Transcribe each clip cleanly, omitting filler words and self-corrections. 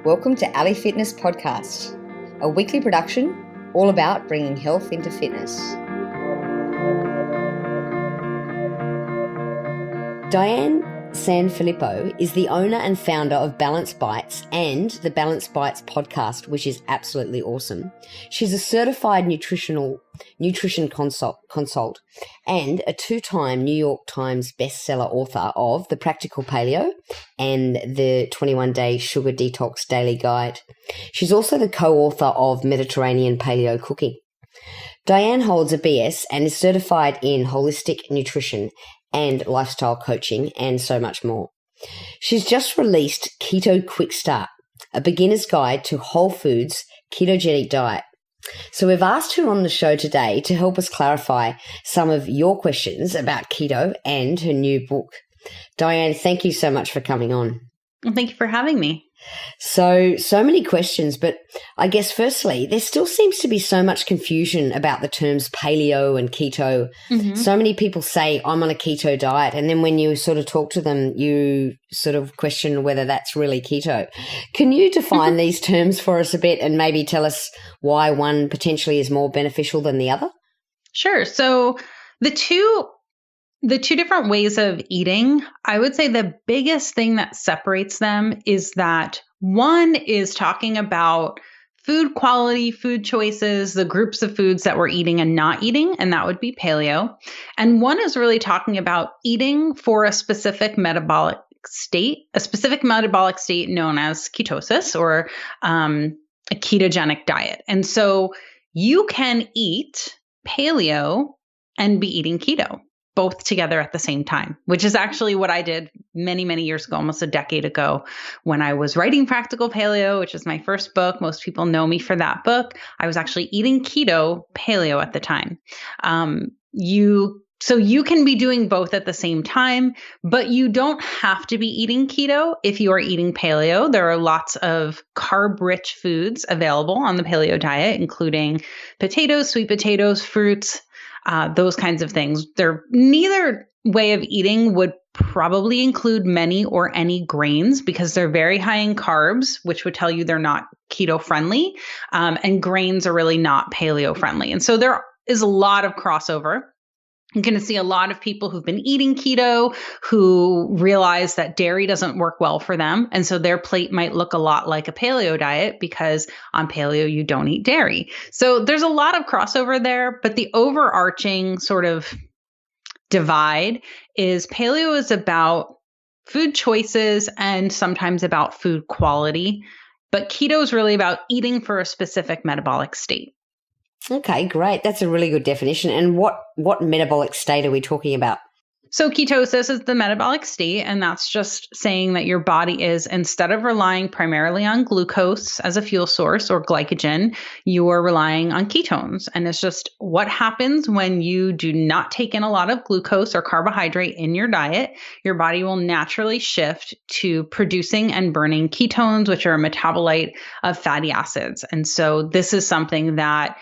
Welcome to Ali Fitness Podcast, a weekly production all about bringing health into fitness. Diane Sanfilippo is the owner and founder of Balance Bites and the Balance Bites podcast, which is absolutely awesome. She's a certified nutrition consult and a 2-time New York Times bestseller author of The Practical Paleo and the 21-Day Sugar Detox Daily Guide. She's also the co-author of Mediterranean Paleo Cooking. Diane holds a BS and is certified in holistic nutrition and lifestyle coaching, and so much more. She's just released Keto Quick Start, a beginner's guide to whole foods ketogenic diet. So we've asked her on the show today to help us clarify some of your questions about keto and her new book. Diane, thank you so much for coming on. Well, thank you for having me. So many questions, but I guess firstly, there still seems to be so much confusion about the terms paleo and keto. Mm-hmm. So many people say, I'm on a keto diet. And then when you sort of talk to them, you sort of question whether that's really keto. Can you define these terms for us a bit and maybe tell us why one potentially is more beneficial than the other? Sure. So the two different ways of eating, I would say the biggest thing that separates them is that one is talking about food quality, food choices, the groups of foods that we're eating and not eating, and that would be paleo. And one is really talking about eating for a specific metabolic state known as ketosis or a ketogenic diet. And so you can eat paleo and be eating keto both together at the same time, which is actually what I did many, many years ago, almost a decade ago, when I was writing Practical Paleo, which is my first book. Most people know me for that book. I was actually eating keto paleo at the time. So you can be doing both at the same time, but you don't have to be eating keto if you are eating paleo. There are lots of carb-rich foods available on the paleo diet, including potatoes, sweet potatoes, fruits, those kinds of things. Neither way of eating would probably include many or any grains because they're very high in carbs, which would tell you they're not keto friendly. And grains are really not paleo friendly. And so there is a lot of crossover. You're going to see a lot of people who've been eating keto who realize that dairy doesn't work well for them. And so their plate might look a lot like a paleo diet because on paleo, you don't eat dairy. So there's a lot of crossover there, but the overarching sort of divide is paleo is about food choices and sometimes about food quality, but keto is really about eating for a specific metabolic state. Okay, great. That's a really good definition. And what metabolic state are we talking about? So ketosis is the metabolic state, and that's just saying that your body is, instead of relying primarily on glucose as a fuel source or glycogen, you are relying on ketones. And it's just what happens when you do not take in a lot of glucose or carbohydrate in your diet. Your body will naturally shift to producing and burning ketones, which are a metabolite of fatty acids. And so this is something that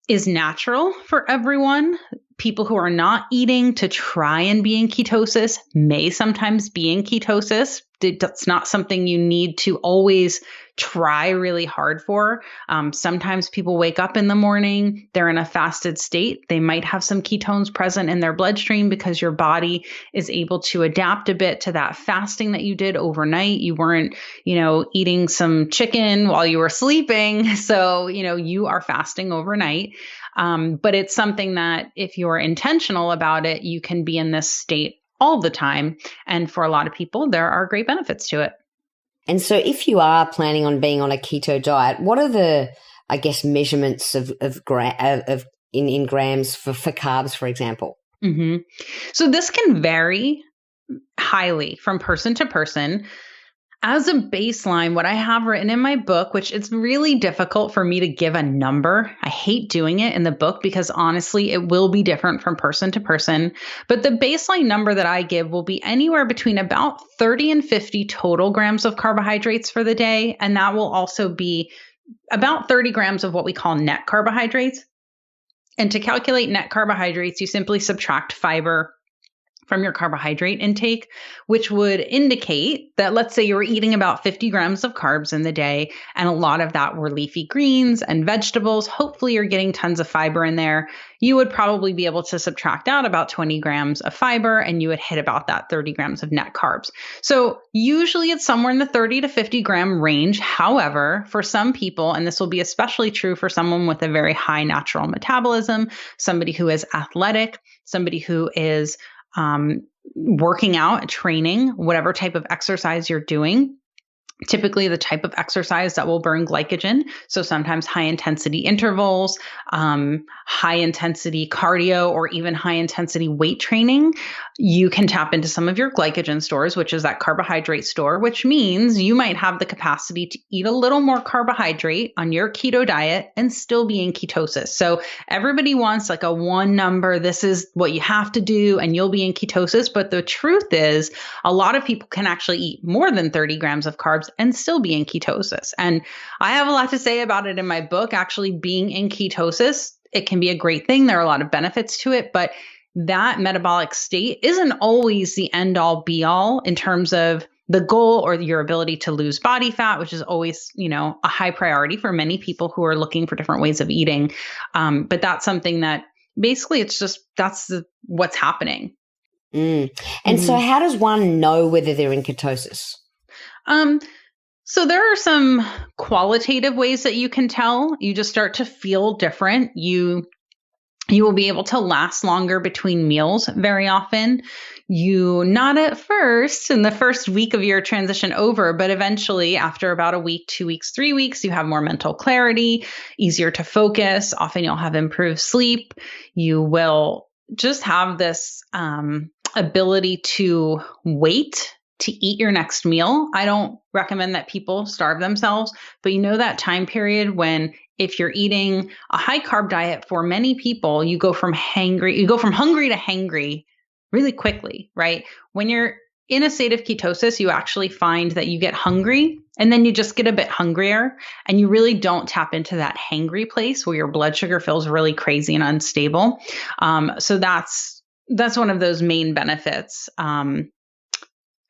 is natural for everyone. People who are not eating to try and be in ketosis may sometimes be in ketosis. That's not something you need to always try really hard for. Sometimes people wake up in the morning, they're in a fasted state. They might have some ketones present in their bloodstream because your body is able to adapt a bit to that fasting that you did overnight. You weren't, eating some chicken while you were sleeping. So, you are fasting overnight. But it's something that if you're intentional about it, you can be in this state all the time. And for a lot of people, there are great benefits to it. And so if you are planning on being on a keto diet, what are the, measurements in grams for carbs, for example? Mm-hmm. So this can vary highly from person to person. As a baseline, what I have written in my book, which it's really difficult for me to give a number. I hate doing it in the book because honestly, it will be different from person to person. But the baseline number that I give will be anywhere between about 30 and 50 total grams of carbohydrates for the day. And that will also be about 30 grams of what we call net carbohydrates. And to calculate net carbohydrates, you simply subtract fiber from your carbohydrate intake, which would indicate that, let's say you were eating about 50 grams of carbs in the day, and a lot of that were leafy greens and vegetables. Hopefully you're getting tons of fiber in there. You would probably be able to subtract out about 20 grams of fiber, and you would hit about that 30 grams of net carbs. So usually it's somewhere in the 30 to 50 gram range. However, for some people, and this will be especially true for someone with a very high natural metabolism, somebody who is athletic, somebody who is working out, training, whatever type of exercise you're doing, typically the type of exercise that will burn glycogen. So sometimes high intensity intervals, high intensity cardio, or even high intensity weight training, you can tap into some of your glycogen stores, which is that carbohydrate store, which means you might have the capacity to eat a little more carbohydrate on your keto diet and still be in ketosis. So everybody wants like a one number, this is what you have to do and you'll be in ketosis. But the truth is a lot of people can actually eat more than 30 grams of carbs and still be in ketosis. And I have a lot to say about it in my book. Actually, being in ketosis, it can be a great thing. There are a lot of benefits to it, but that metabolic state isn't always the end all be all in terms of the goal or your ability to lose body fat, which is always, a high priority for many people who are looking for different ways of eating. But that's something that basically what's happening. And so how does one know whether they're in ketosis? So there are some qualitative ways that you can tell. You just start to feel different. You will be able to last longer between meals very often. Not at first, in the first week of your transition over, but eventually after about a week, 2 weeks, 3 weeks, you have more mental clarity, easier to focus. Often you'll have improved sleep. You will just have this ability to wait to eat your next meal. I don't recommend that people starve themselves, but that time period when if you're eating a high carb diet, for many people, you go from hungry to hangry really quickly, right? When you're in a state of ketosis, you actually find that you get hungry and then you just get a bit hungrier and you really don't tap into that hangry place where your blood sugar feels really crazy and unstable. So that's one of those main benefits.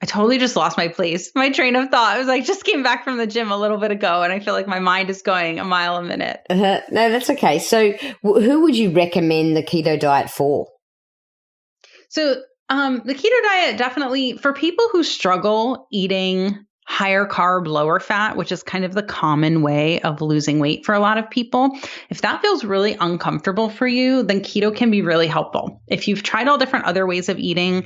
I totally just lost my train of thought. I was just came back from the gym a little bit ago and I feel like my mind is going a mile a minute. No, that's okay. So who would you recommend the keto diet for? So the keto diet definitely for people who struggle eating higher carb, lower fat, which is kind of the common way of losing weight for a lot of people. If that feels really uncomfortable for you, then keto can be really helpful. If you've tried all different other ways of eating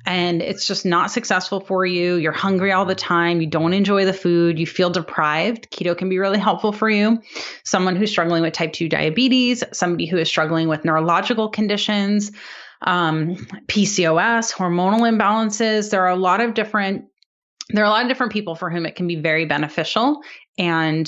and it's just not successful for you, you're hungry all the time, you don't enjoy the food, you feel deprived, keto can be really helpful for you. Someone who's struggling with type 2 diabetes, somebody who is struggling with neurological conditions, PCOS, hormonal imbalances, there are a lot of different people for whom it can be very beneficial. And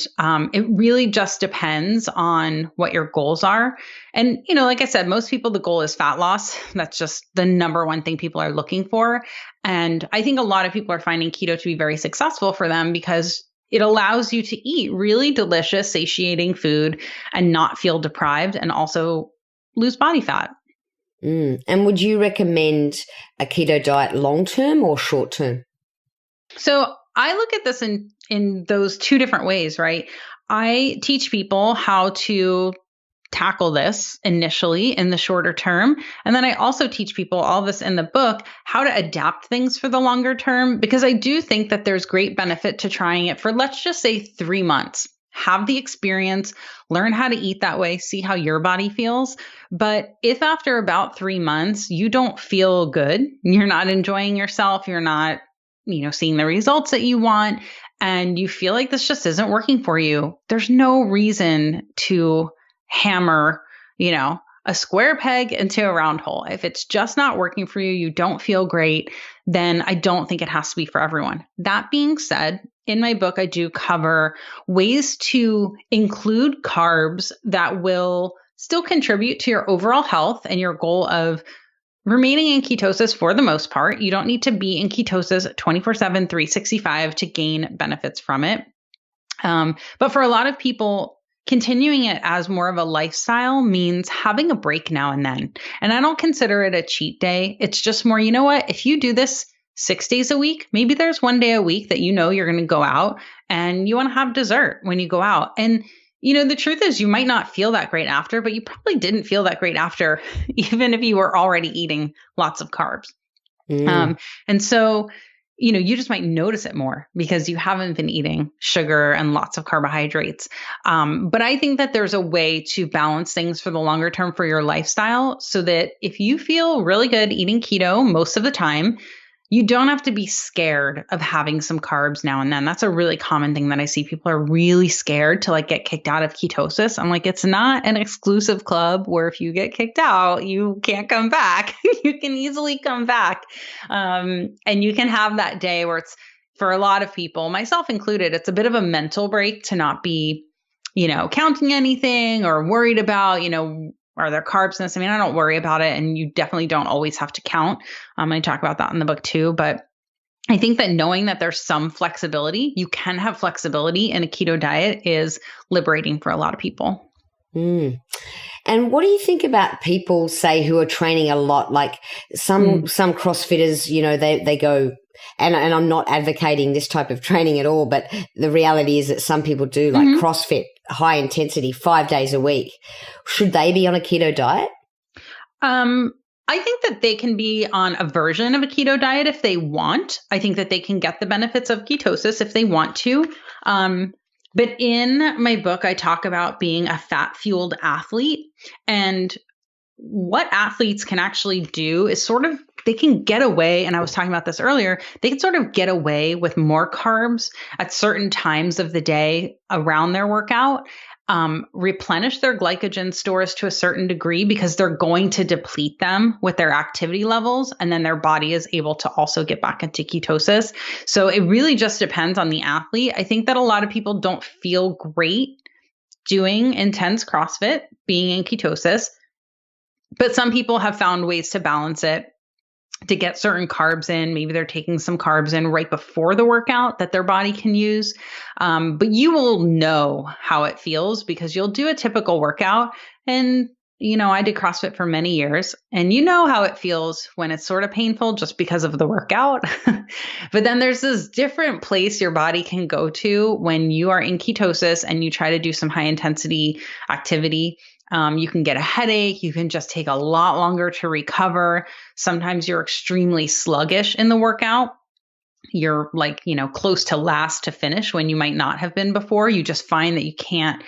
it really just depends on what your goals are. And, like I said, most people, the goal is fat loss. That's just the number one thing people are looking for. And I think a lot of people are finding keto to be very successful for them because it allows you to eat really delicious, satiating food and not feel deprived and also lose body fat. And would you recommend a keto diet long-term or short-term? So I look at this in those two different ways, right? I teach people how to tackle this initially in the shorter term. And then I also teach people all this in the book, how to adapt things for the longer term, because I do think that there's great benefit to trying it for, let's just say 3 months. Have the experience, learn how to eat that way, see how your body feels. But if after about 3 months, you don't feel good, you're not enjoying yourself, you're not seeing the results that you want, and you feel like this just isn't working for you, there's no reason to hammer, a square peg into a round hole. If it's just not working for you, you don't feel great, then I don't think it has to be for everyone. That being said, in my book, I do cover ways to include carbs that will still contribute to your overall health and your goal of remaining in ketosis for the most part. You don't need to be in ketosis 24/7, 365 to gain benefits from it. But for a lot of people, continuing it as more of a lifestyle means having a break now and then. And I don't consider it a cheat day. It's just more, you know what? If you do this 6 days a week, maybe there's one day a week that you're going to go out and you want to have dessert when you go out. And the truth is you might not feel that great after, but you probably didn't feel that great after, even if you were already eating lots of carbs. And so, you just might notice it more because you haven't been eating sugar and lots of carbohydrates. But I think that there's a way to balance things for the longer term for your lifestyle so that if you feel really good eating keto most of the time, you don't have to be scared of having some carbs now and then. That's a really common thing that I see. People are really scared to get kicked out of ketosis. I'm like, it's not an exclusive club where if you get kicked out, you can't come back. You can easily come back. And you can have that day where it's, for a lot of people, myself included, it's a bit of a mental break to not be, counting anything or worried about, are there carbs in this? I mean, I don't worry about it. And you definitely don't always have to count. I talk about that in the book too. But I think that knowing that there's some flexibility, you can have flexibility in a keto diet is liberating for a lot of people. And what do you think about people, say, who are training a lot? Like some CrossFitters, they go, and I'm not advocating this type of training at all, but the reality is that some people do CrossFit, high intensity, 5 days a week. Should they be on a keto diet? I think that they can be on a version of a keto diet if they want. I think that they can get the benefits of ketosis if they want to. But in my book, I talk about being a fat-fueled athlete, and what athletes can actually do is they can get away, and I was talking about this earlier, they can sort of get away with more carbs at certain times of the day around their workout, replenish their glycogen stores to a certain degree because they're going to deplete them with their activity levels, and then their body is able to also get back into ketosis. So it really just depends on the athlete. I think that a lot of people don't feel great doing intense CrossFit, being in ketosis, but some people have found ways to balance it, to get certain carbs in. Maybe they're taking some carbs in right before the workout that their body can use. But you will know how it feels because you'll do a typical workout. And, I did CrossFit for many years, and you know how it feels when it's sort of painful just because of the workout. But then there's this different place your body can go to when you are in ketosis and you try to do some high intensity activity. You can get a headache. You can just take a lot longer to recover. Sometimes you're extremely sluggish in the workout. You're close to last to finish when you might not have been before. You just find that you can't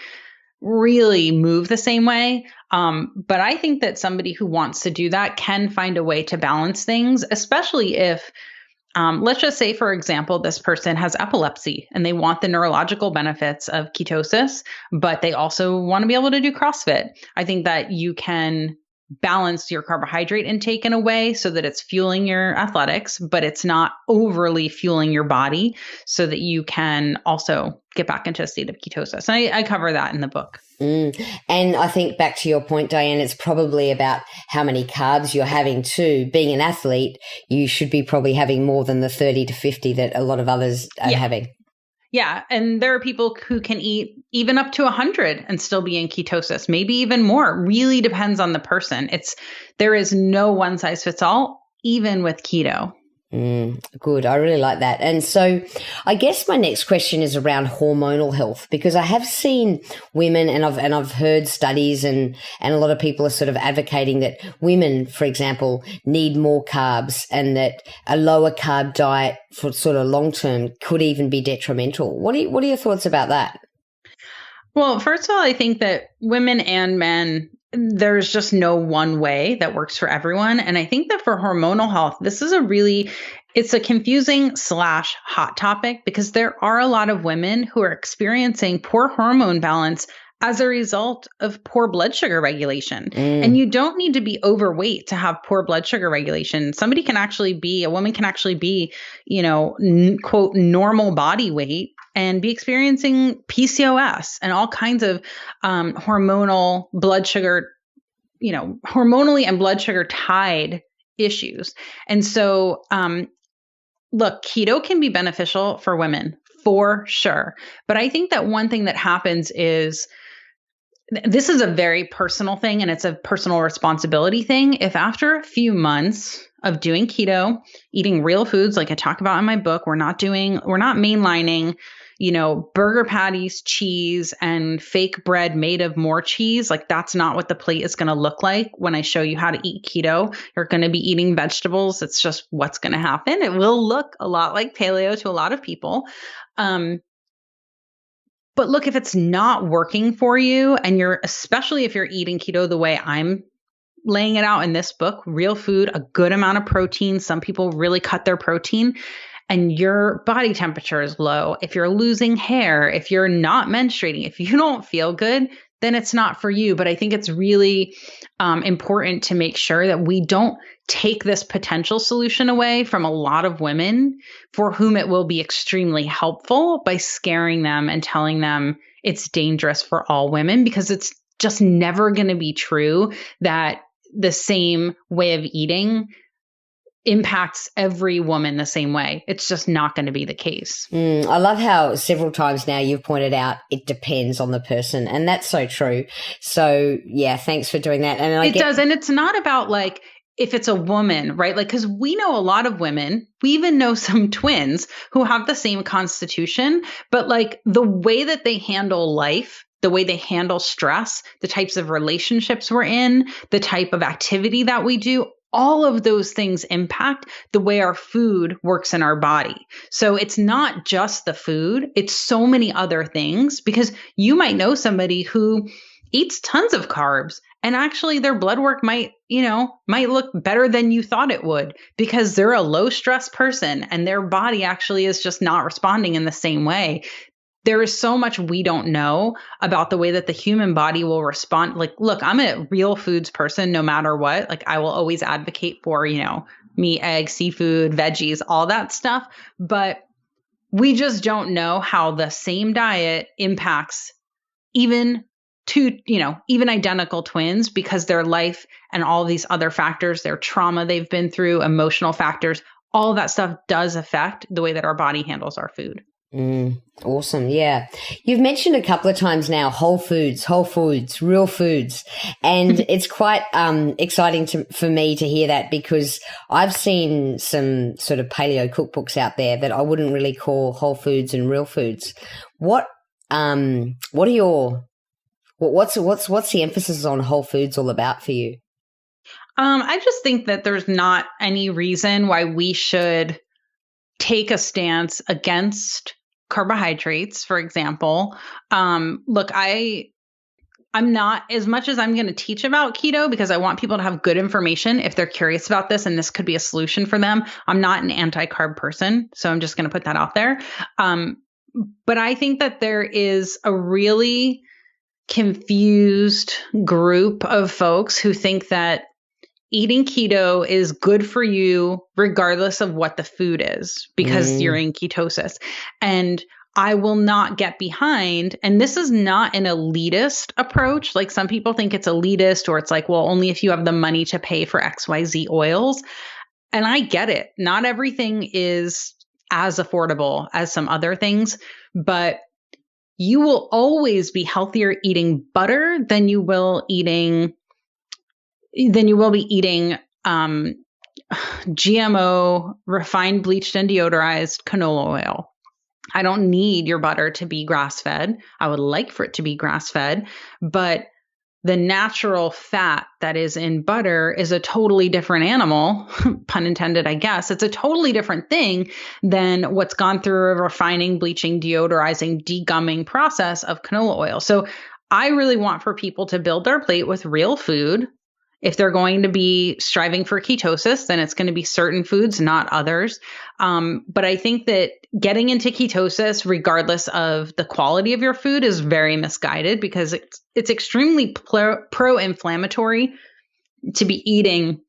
really move the same way. But I think that somebody who wants to do that can find a way to balance things, especially if let's just say, for example, this person has epilepsy and they want the neurological benefits of ketosis, but they also want to be able to do CrossFit. I think that you can balance your carbohydrate intake in a way so that it's fueling your athletics, but it's not overly fueling your body so that you can also get back into a state of ketosis. And I cover that in the book. And I think back to your point, Diane, it's probably about how many carbs you're having too. Being an athlete, you should be probably having more than the 30 to 50 that a lot of others are having. Yeah. And there are people who can eat even up to 100 and still be in ketosis, maybe even more. It really depends on the person. There is no one size fits all, even with keto. Good. I really like that. And so I guess my next question is around hormonal health, because I have seen women and I've heard studies and a lot of people are sort of advocating that women, for example, need more carbs and that a lower carb diet for sort of long term could even be detrimental. What are your thoughts about that? Well, first of all, I think that women and men, there's just no one way that works for everyone. And I think that for hormonal health, this is it's a confusing / hot topic because there are a lot of women who are experiencing poor hormone balance as a result of poor blood sugar regulation. And you don't need to be overweight to have poor blood sugar regulation. A woman can actually be, quote, normal body weight and be experiencing PCOS and all kinds of hormonal blood sugar, hormonally and blood sugar tied issues. And so, look, keto can be beneficial for women for sure. But I think that one thing that happens is this is a very personal thing, and it's a personal responsibility thing. If after a few months of doing keto, eating real foods like I talk about in my book, we're not mainlining, burger patties, cheese, and fake bread made of more cheese. Like, that's not what the plate is going to look like when I show you how to eat keto. You're going to be eating vegetables. It's just what's going to happen. It will look a lot like paleo to a lot of people. But look, if it's not working for you, and especially if you're eating keto the way I'm laying it out in this book, real food, a good amount of protein. Some people really cut their protein, and your body temperature is low. If you're losing hair, if you're not menstruating, if you don't feel good, then it's not for you. But I think it's really important to make sure that we don't take this potential solution away from a lot of women for whom it will be extremely helpful by scaring them and telling them it's dangerous for all women, because it's just never going to be true that the same way of eating impacts every woman the same way. It's just not going to be the case. I love how several times now you've pointed out it depends on the person, and that's so true. So yeah, thanks for doing that. And it does. And it's not about like, if it's a woman, right? Like, because we know a lot of women, we even know some twins who have the same constitution, but like the way that they handle life, the way they handle stress, the types of relationships we're in, the type of activity that we do, all of those things impact the way our food works in our body. So it's not just the food, it's so many other things, because you might know somebody who eats tons of carbs, and actually their blood work might look better than you thought it would, because they're a low stress person and their body actually is just not responding in the same way. There is so much we don't know about the way that the human body will respond. Like, look, I'm a real foods person no matter what. Like, I will always advocate for, meat, eggs, seafood, veggies, all that stuff. But we just don't know how the same diet impacts even identical twins, because their life and all these other factors, their trauma they've been through, emotional factors, all of that stuff does affect the way that our body handles our food. Awesome. Yeah. You've mentioned a couple of times now, whole foods, real foods. And it's quite exciting for me to hear that, because I've seen some sort of paleo cookbooks out there that I wouldn't really call whole foods and real foods. What's the emphasis on whole foods all about for you? I just think that there's not any reason why we should take a stance against carbohydrates, for example. Look, I'm not, as much as I'm going to teach about keto, because I want people to have good information if they're curious about this and this could be a solution for them. I'm not an anti-carb person, so I'm just going to put that out there. But I think that there is a really confused group of folks who think that eating keto is good for you regardless of what the food is, because you're in ketosis. And I will not get behind, and this is not an elitist approach. Like, some people think it's elitist, or it's like, well, only if you have the money to pay for XYZ oils. And I get it. Not everything is as affordable as some other things, but you will always be healthier eating butter than you will be eating GMO, refined, bleached, and deodorized canola oil. I don't need your butter to be grass-fed. I would like for it to be grass-fed, but the natural fat that is in butter is a totally different animal, pun intended, I guess. It's a totally different thing than what's gone through a refining, bleaching, deodorizing, degumming process of canola oil. So I really want for people to build their plate with real food. If they're going to be striving for ketosis, then it's going to be certain foods, not others. But I think that getting into ketosis, regardless of the quality of your food, is very misguided, because it's extremely pro-inflammatory to be eating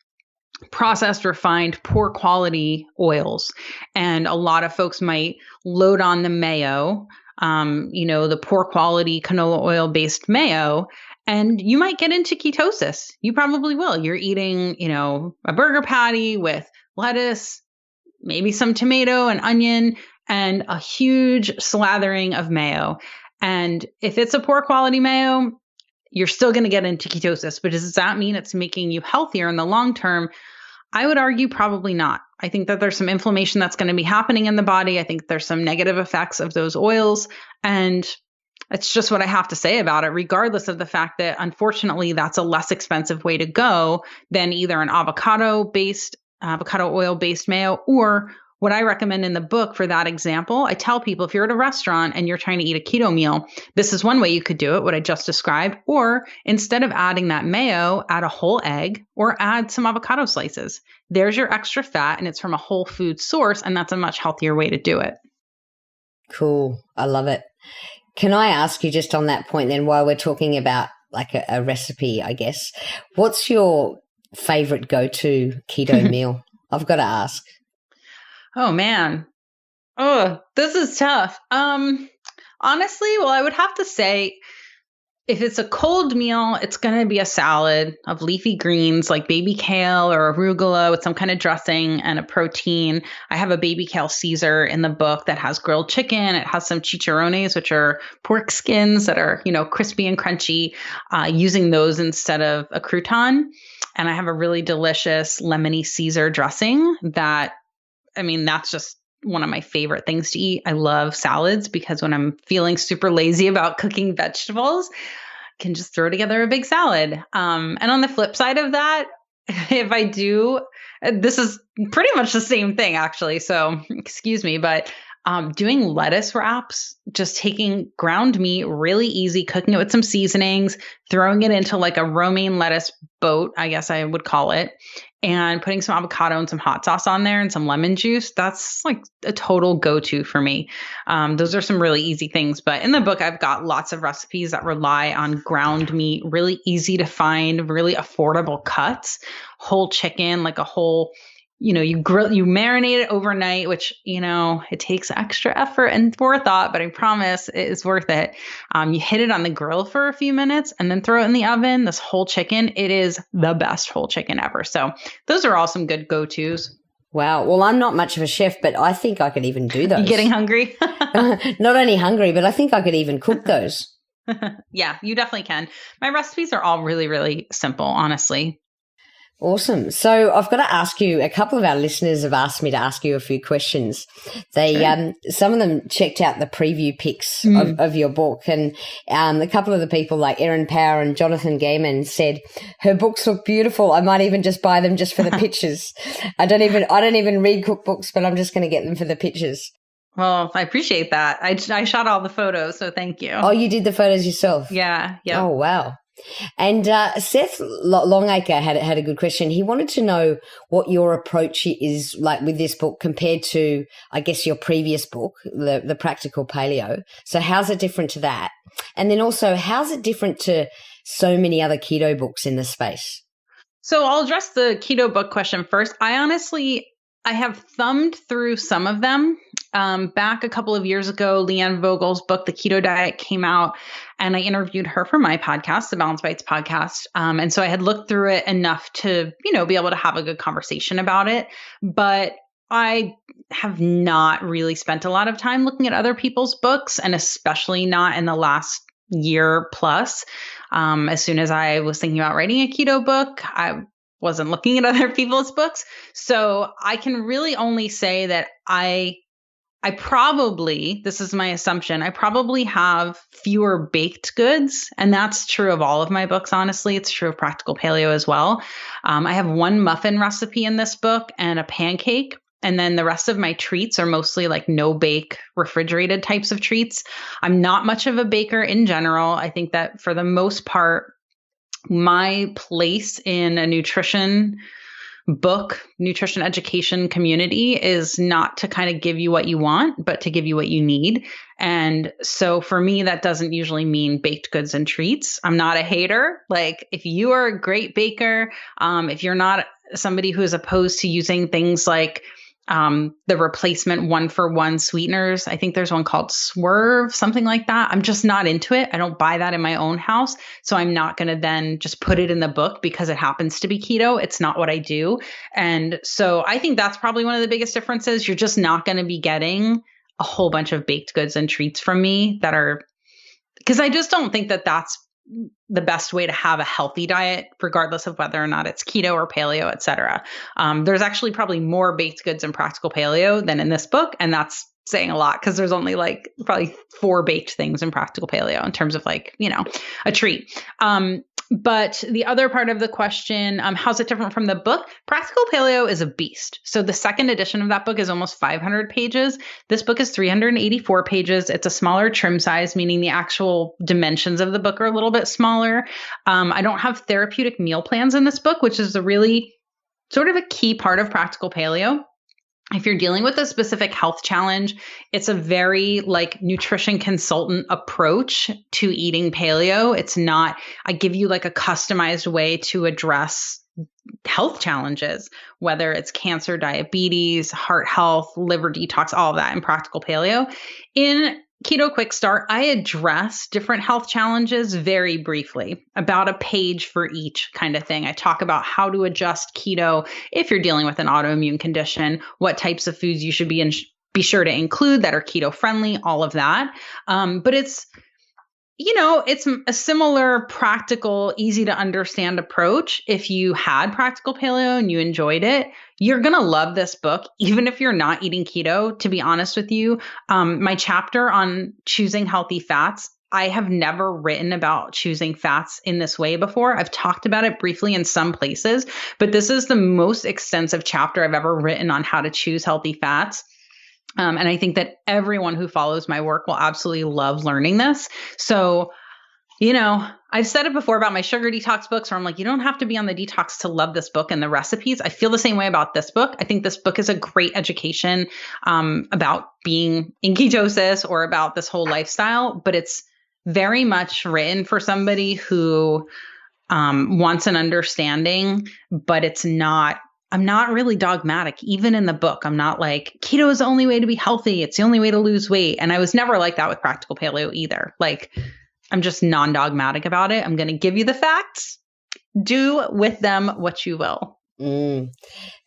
processed, refined, poor quality oils. And a lot of folks might load on the mayo, the poor quality canola oil based mayo, and you might get into ketosis. You probably will. You're eating, a burger patty with lettuce, maybe some tomato and onion, and a huge slathering of mayo. And if it's a poor quality mayo, you're still going to get into ketosis. But does that mean it's making you healthier in the long term? I would argue probably not. I think that there's some inflammation that's going to be happening in the body. I think there's some negative effects of those oils. And it's just what I have to say about it, regardless of the fact that, unfortunately, that's a less expensive way to go than either an avocado oil-based mayo, or what I recommend in the book for that example. I tell people, if you're at a restaurant and you're trying to eat a keto meal, this is one way you could do it, what I just described. Or instead of adding that mayo, add a whole egg or add some avocado slices. There's your extra fat, and it's from a whole food source, and that's a much healthier way to do it. Cool. I love it. Can I ask you, just on that point then, while we're talking about like a recipe, I guess, what's your favorite go-to keto meal? I've got to ask. Oh, man. Oh, this is tough. Honestly, well, I would have to say, if it's a cold meal, it's going to be a salad of leafy greens like baby kale or arugula with some kind of dressing and a protein. I have a baby kale Caesar in the book that has grilled chicken. It has some chicharrones, which are pork skins that are, crispy and crunchy, using those instead of a crouton. And I have a really delicious lemony Caesar dressing that's just one of my favorite things to eat. I love salads because when I'm feeling super lazy about cooking vegetables, I can just throw together a big salad. And on the flip side of that, if I do, this is pretty much the same thing actually. So excuse me, but doing lettuce wraps, just taking ground meat, really easy, cooking it with some seasonings, throwing it into like a romaine lettuce boat, I guess I would call it, and putting some avocado and some hot sauce on there and some lemon juice. That's like a total go-to for me. Those are some really easy things. But in the book, I've got lots of recipes that rely on ground meat, really easy to find, really affordable cuts, whole chicken, like a whole, you marinate it overnight, which, it takes extra effort and forethought, but I promise it is worth it. You hit it on the grill for a few minutes and then throw it in the oven. This whole chicken, it is the best whole chicken ever. So those are all some good go-tos. Wow. Well, I'm not much of a chef, but I think I could even do those. You getting hungry? Not only hungry, but I think I could even cook those. Yeah, you definitely can. My recipes are all really, really simple, honestly. Awesome. So I've got to ask you, a couple of our listeners have asked me to ask you a few questions. They, some of them checked out the preview pics of your book, and a couple of the people like Erin Power and Jonathan Gaiman said, her books look beautiful. I might even just buy them just for the pictures. I don't even read cookbooks, but I'm just going to get them for the pictures. Well, I appreciate that. I shot all the photos, so thank you. Oh, you did the photos yourself? Yeah. Oh, wow. And Seth Longacre had a good question. He wanted to know what your approach is like with this book compared to, I guess, your previous book, the Practical Paleo. So how's it different to that? And then also, how's it different to so many other keto books in the space? So I'll address the keto book question first. I have thumbed through some of them. Back a couple of years ago, Leanne Vogel's book, The Keto Diet, came out, and I interviewed her for my podcast, the Balance Bites podcast. And so I had looked through it enough to, be able to have a good conversation about it. But I have not really spent a lot of time looking at other people's books, and especially not in the last year plus. As soon as I was thinking about writing a keto book, I wasn't looking at other people's books. So I can really only say that I probably, this is my assumption, I probably have fewer baked goods. And that's true of all of my books, honestly. It's true of Practical Paleo as well. I have one muffin recipe in this book and a pancake. And then the rest of my treats are mostly like no bake, refrigerated types of treats. I'm not much of a baker in general. I think that for the most part, my place in a nutrition education community is not to kind of give you what you want, but to give you what you need. And so for me, that doesn't usually mean baked goods and treats. I'm not a hater. Like, if you are a great baker, if you're not somebody who is opposed to using things like the replacement 1-for-1 sweeteners. I think there's one called Swerve, something like that. I'm just not into it. I don't buy that in my own house. So I'm not going to then just put it in the book because it happens to be keto. It's not what I do. And so I think that's probably one of the biggest differences. You're just not going to be getting a whole bunch of baked goods and treats from me because I just don't think that that's the best way to have a healthy diet, regardless of whether or not it's keto or paleo, et cetera. There's actually probably more baked goods in Practical Paleo than in this book. And that's saying a lot because there's only like probably 4 baked things in Practical Paleo in terms of like, a treat. But the other part of the question, how's it different from the book? Practical Paleo is a beast. So the second edition of that book is almost 500 pages. This book is 384 pages. It's a smaller trim size, meaning the actual dimensions of the book are a little bit smaller. I don't have therapeutic meal plans in this book, which is a really sort of a key part of Practical Paleo. If you're dealing with a specific health challenge, it's a very like nutrition consultant approach to eating paleo. It's not, I give you like a customized way to address health challenges, whether it's cancer, diabetes, heart health, liver detox, all of that in Practical Paleo. In Keto Quick Start, I address different health challenges very briefly, about a page for each kind of thing. I talk about how to adjust keto if you're dealing with an autoimmune condition, what types of foods you should be sure to include that are keto friendly, all of that. But it's a similar practical, easy to understand approach. If you had Practical Paleo and you enjoyed it, you're going to love this book, even if you're not eating keto, to be honest with you. My chapter on choosing healthy fats, I have never written about choosing fats in this way before. I've talked about it briefly in some places, but this is the most extensive chapter I've ever written on how to choose healthy fats. And I think that everyone who follows my work will absolutely love learning this. So, I've said it before about my Sugar Detox books where I'm like, you don't have to be on the detox to love this book and the recipes. I feel the same way about this book. I think this book is a great education about being in ketosis or about this whole lifestyle, but it's very much written for somebody who wants an understanding, but I'm not really dogmatic. Even in the book, I'm not like, keto is the only way to be healthy. It's the only way to lose weight. And I was never like that with Practical Paleo either. Like, I'm just non-dogmatic about it. I'm going to give you the facts. Do with them what you will.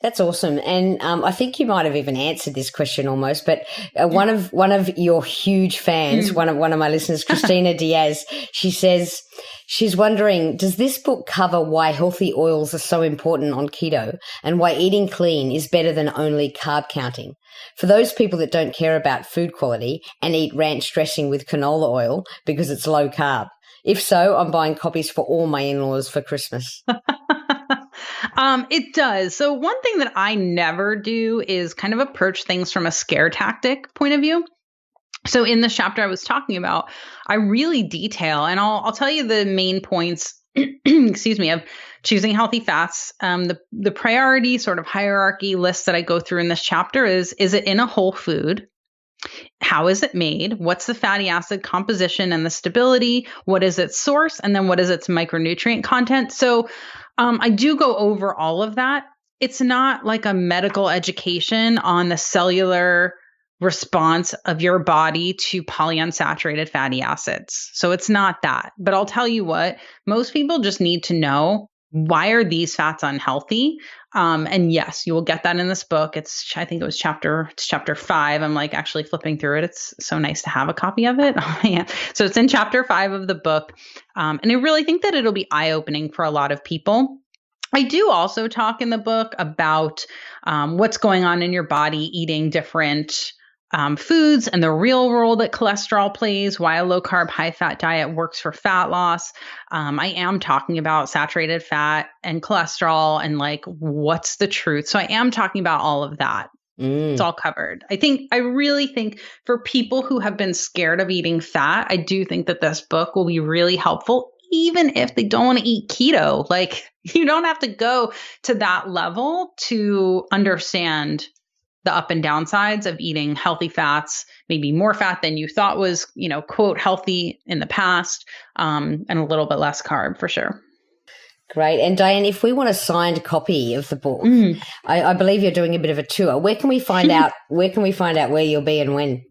That's awesome. And I think you might have even answered this question almost, but one of your huge fans, one of my listeners, Christina Diaz, she says she's wondering, does this book cover why healthy oils are so important on keto and why eating clean is better than only carb counting? For those people that don't care about food quality and eat ranch dressing with canola oil because it's low carb. If so, I'm buying copies for all my in-laws for Christmas. It does. So one thing that I never do is kind of approach things from a scare tactic point of view. So in this chapter I was talking about, I really detail, and I'll tell you the main points, excuse me, of choosing healthy fats. The priority sort of hierarchy list that I go through in this chapter is it in a whole food? How is it made? What's the fatty acid composition and the stability? What is its source? And then what is its micronutrient content? So I do go over all of that. It's not like a medical education on the cellular response of your body to polyunsaturated fatty acids. So it's not that. But I'll tell you what, most people just need to know, why are these fats unhealthy? And yes, you will get that in this book. I think it was chapter 5. I'm like actually flipping through it. It's so nice to have a copy of it. Oh, yeah. So it's in chapter 5 of the book. And I really think that it'll be eye-opening for a lot of people. I do also talk in the book about what's going on in your body eating different foods and the real role that cholesterol plays, why a low carb, high fat diet works for fat loss. I am talking about saturated fat and cholesterol and like, what's the truth? So I am talking about all of that. It's all covered. I really think for people who have been scared of eating fat, I do think that this book will be really helpful, even if they don't want to eat keto. Like, you don't have to go to that level to understand the up and downsides of eating healthy fats, maybe more fat than you thought was, quote, healthy in the past, and a little bit less carb for sure. Great. And Diane, if we want a signed copy of the book, I believe you're doing a bit of a tour. Where can we find out where you'll be and when?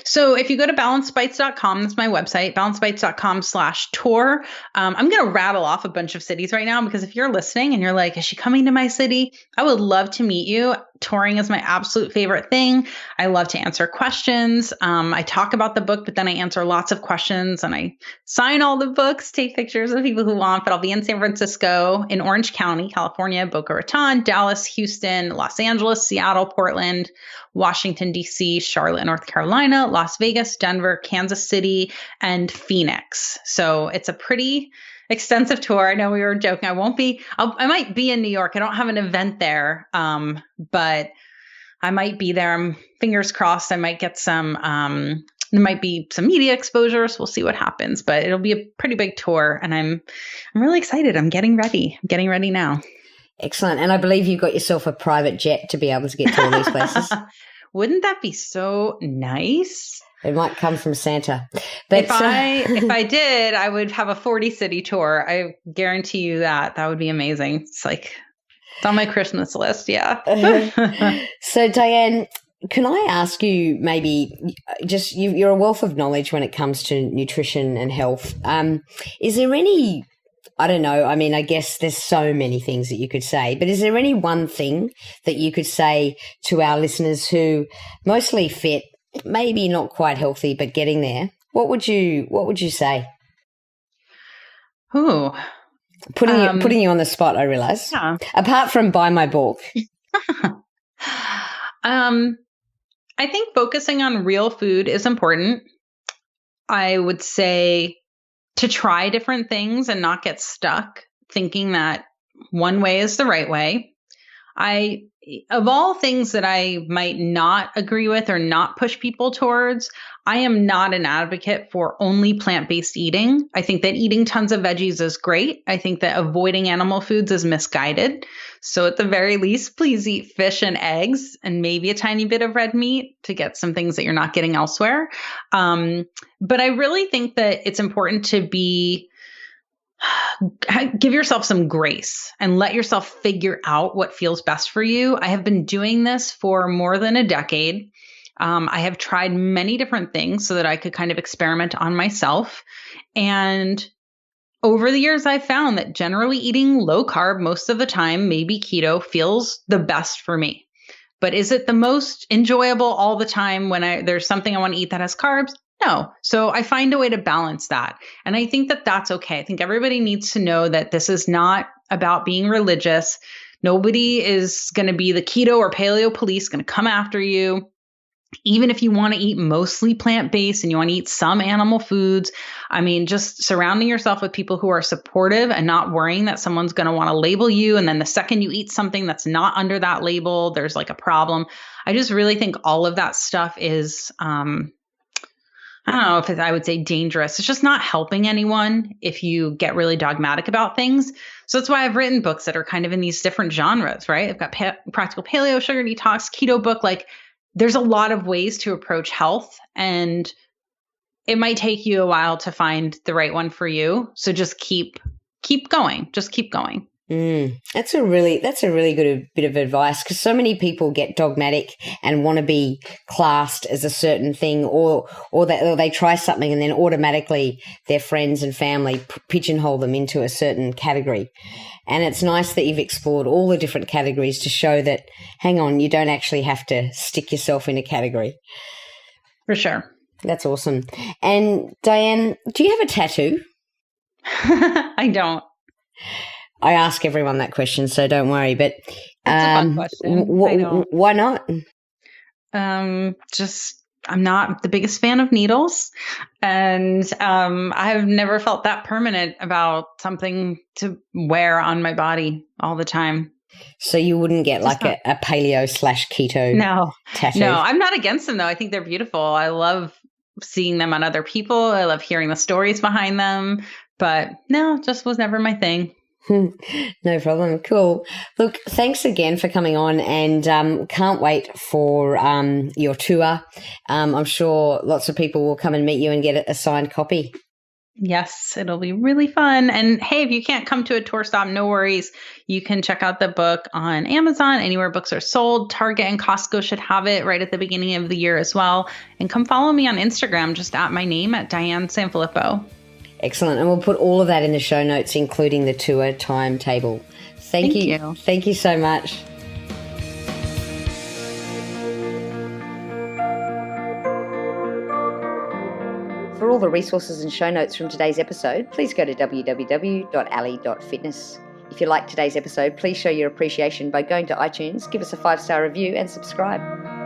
So if you go to balancedbites.com, that's my website, balancedbites.com/tour. I'm going to rattle off a bunch of cities right now, because if you're listening and you're like, is she coming to my city? I would love to meet you. touring is my absolute favorite thing. I love to answer questions. I talk about the book, but then I answer lots of questions and I sign all the books, take pictures of people who want, but I'll be in San Francisco, in Orange County, California, Boca Raton, Dallas, Houston, Los Angeles, Seattle, Portland, Washington, D.C., Charlotte, North Carolina, Las Vegas, Denver, Kansas City, and Phoenix. So it's a pretty extensive tour. I know we were joking. I might be in New York. I don't have an event there, but I might be there. I'm fingers crossed. I might get there might be some media exposures. We'll see what happens, but it'll be a pretty big tour and I'm really excited. I'm getting ready. I'm getting ready now. Excellent. And I believe you've got yourself a private jet to be able to get to all these places. Wouldn't that be so nice? It might come from Santa. But if I did, I would have a 40-city tour. I guarantee you that. That would be amazing. It's on my Christmas list. Yeah. So Diane, can I ask you maybe just, you're a wealth of knowledge when it comes to nutrition and health. Is there any, I don't know, I mean, I guess there's so many things that you could say, but is there any one thing that you could say to our listeners who mostly fit, maybe not quite healthy, but getting there? What would you say? Ooh. Putting you on the spot, I realize. Yeah. Apart from buy my book. I think focusing on real food is important. I would say to try different things and not get stuck thinking that one way is the right way. Of all things that I might not agree with or not push people towards, I am not an advocate for only plant-based eating. I think that eating tons of veggies is great. I think that avoiding animal foods is misguided. So at the very least, please eat fish and eggs and maybe a tiny bit of red meat to get some things that you're not getting elsewhere. But I really think that it's important to give yourself some grace and let yourself figure out what feels best for you. I have been doing this for more than a decade. I have tried many different things so that I could kind of experiment on myself. And over the years, I've found that generally eating low carb most of the time, maybe keto, feels the best for me. But is it the most enjoyable all the time when there's something I want to eat that has carbs? No. So I find a way to balance that. And I think that that's okay. I think everybody needs to know that this is not about being religious. Nobody is going to be the keto or paleo police going to come after you. Even if you want to eat mostly plant-based and you want to eat some animal foods, I mean, just surrounding yourself with people who are supportive and not worrying that someone's going to want to label you. And then the second you eat something that's not under that label, there's like a problem. I just really think all of that stuff is, I don't know if I would say dangerous. It's just not helping anyone if you get really dogmatic about things. So that's why I've written books that are kind of in these different genres, right? I've got Practical Paleo, Sugar Detox, Keto book. There's a lot of ways to approach health, and it might take you a while to find the right one for you. So just keep going. Just keep going. That's a really good bit of advice, because so many people get dogmatic and want to be classed as a certain thing, or they try something and then automatically their friends and family pigeonhole them into a certain category. And it's nice that you've explored all the different categories to show that, hang on, you don't actually have to stick yourself in a category. For sure. That's awesome. And Diane, do you have a tattoo? I don't. I ask everyone that question, so don't worry. But that's a fun question. Why not? I'm not the biggest fan of needles, and I've never felt that permanent about something to wear on my body all the time. So you wouldn't get a paleo/keto tattoo? No, I'm not against them though. I think they're beautiful. I love seeing them on other people. I love hearing the stories behind them. But no, just was never my thing. No problem. Cool. Look, thanks again for coming on, and can't wait for your tour. I'm sure lots of people will come and meet you and get a signed copy. Yes, it'll be really fun. And hey, if you can't come to a tour stop, no worries. You can check out the book on Amazon, anywhere books are sold. Target and Costco should have it right at the beginning of the year as well. And come follow me on Instagram, just at my name, at Diane Sanfilippo. Excellent. And we'll put all of that in the show notes, including the tour timetable. Thank you. Thank you so much. For all the resources and show notes from today's episode, please go to www.ali.fitness. If you liked today's episode, please show your appreciation by going to iTunes, give us a 5-star review and subscribe.